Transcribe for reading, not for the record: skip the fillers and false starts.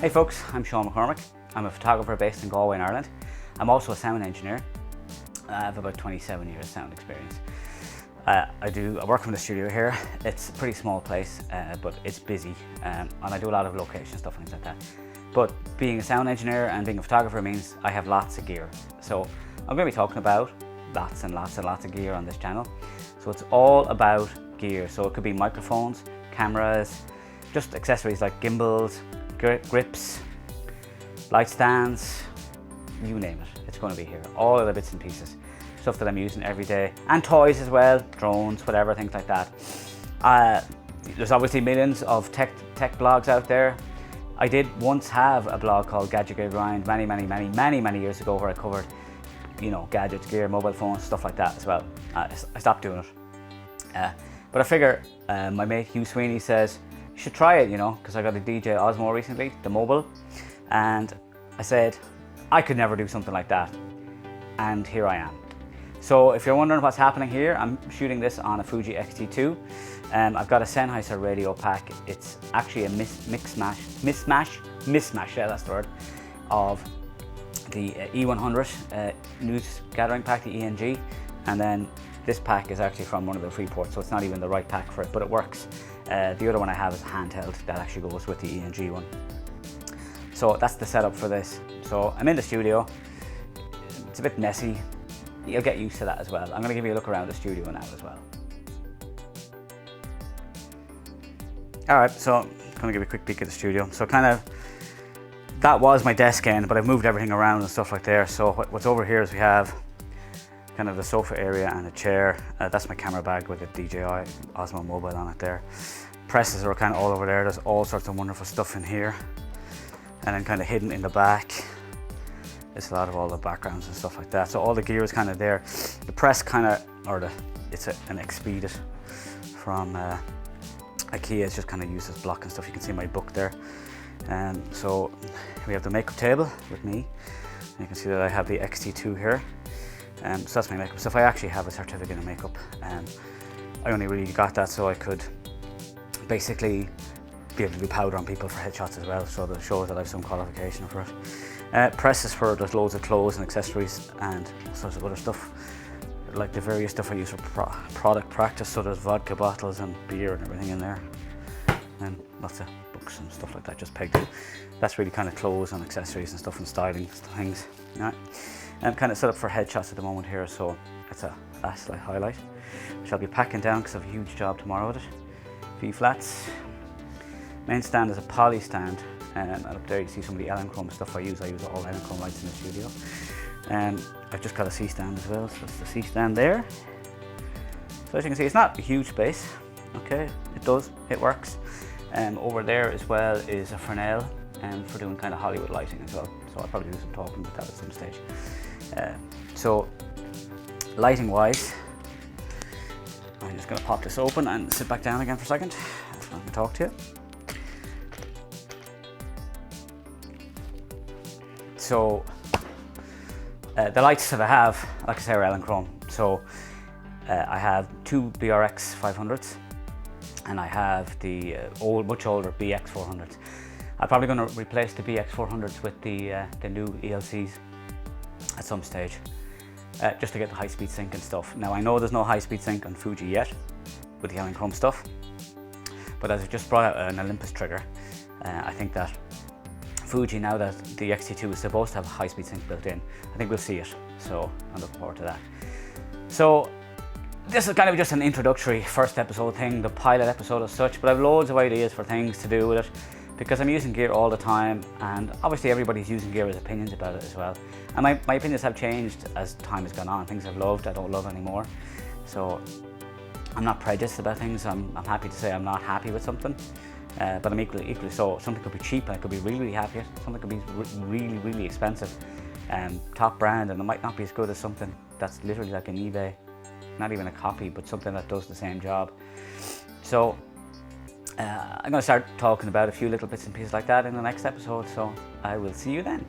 Hey folks, I'm Sean McCormick. I'm a photographer based in Galway in Ireland. I'm also a sound engineer. I have about 27 years sound experience. I work from the studio here. It's a pretty small place, but it's busy, and I do a lot of location stuff and things like that. But being a sound engineer and being a photographer means I have lots of gear. So I'm going to be talking about lots and lots and lots of gear on this channel. So it's all about gear. So it could be microphones, cameras, just accessories like gimbals, grips, light stands, you name it, it's going to be here. All of the bits and pieces, stuff that I'm using every day, and toys as well, drones, whatever, things like that. There's obviously millions of tech blogs out there. I did once have a blog called Gadget Gear Grind many years ago, where I covered, you know, gadgets, gear, mobile phones, stuff like that as well. I stopped doing it. But I figure my mate Hugh Sweeney says, you should try it, you know, because I got a DJ Osmo recently, the mobile, and I said, I could never do something like that. And here I am. So if you're wondering what's happening here, I'm shooting this on a Fuji X-T2. I've got a Sennheiser radio pack. It's actually a mismatch, yeah, that's the word, of the E100 news gathering pack, the ENG, and then this pack is actually from one of the free ports, so it's not even the right pack for it, but it works. The other one I have is a handheld that actually goes with the ENG one. So that's the setup for this. So I'm in the studio. It's a bit messy. You'll get used to that as well. I'm going to give you a look around the studio now as well. All right, so I'm going to give you a quick peek at the studio. So kind of, that was my desk end, but I've moved everything around and stuff like there. So what's over here is we have kind of the sofa area and a chair. That's my camera bag with the DJI Osmo mobile on it there. Presses are kind of all over there. There's all sorts of wonderful stuff in here. And then kind of hidden in the back, it's a lot of all the backgrounds and stuff like that. So all the gear is kind of there. The press kind of, it's an Expedit from IKEA. It's just kind of used as block and stuff. You can see my book there. So we have the makeup table with me. And you can see that I have the X-T2 here. So that's my makeup stuff. I actually have a certificate in makeup. I only really got that so I could basically be able to do powder on people for headshots as well, so that shows that I have some qualification for it. Presses for, there's loads of clothes and accessories and all sorts of other stuff, like the various stuff I use for product practice. So there's vodka bottles and beer and everything in there, and lots of books and stuff like that just pegged in. That's really kind of clothes and accessories and stuff and styling things. Right. I'm kind of set up for headshots at the moment here, so it's a flashlight highlight, which I'll be packing down because I have a huge job tomorrow with it. V-flats. Main stand is a poly stand, and up there you see some of the Elechrome stuff I use. I use all Elechrome lights in the studio. I've just got a C-stand as well, so that's the C-stand there. So as you can see, it's not a huge space. Okay, it works. Over there as well is a Fresnel, for doing kind of Hollywood lighting as well. So I'll probably do some talking about that at some stage. So lighting wise, I'm just going to pop this open and sit back down again for a second. I can talk to you. So the lights that I have, like I say, are Elechrome. So I have two BRX 500s, and I have the much older BX 400s. I'm probably going to replace the BX 400s with the new ELCs at some stage, just to get the high-speed sync and stuff. Now I know there's no high-speed sync on Fuji yet with the Elechrome stuff, but as I just brought out an Olympus trigger, I think that Fuji, now that the X-T2 is supposed to have a high-speed sync built in, I think we'll see it, so I'm looking forward to that. So this is kind of just an introductory first episode thing, the pilot episode as such, but I have loads of ideas for things to do with it, because I'm using gear all the time, and obviously everybody's using gear, has opinions about it as well. And my opinions have changed as time has gone on. Things I've loved, I don't love anymore. So I'm not prejudiced about things. I'm happy to say I'm not happy with something. But I'm equally so. Something could be cheap and I could be really happy with. Something could be really expensive, top brand, and it might not be as good as something that's literally like an eBay, not even a copy, but something that does the same job. So I'm going to start talking about a few little bits and pieces like that in the next episode, so I will see you then.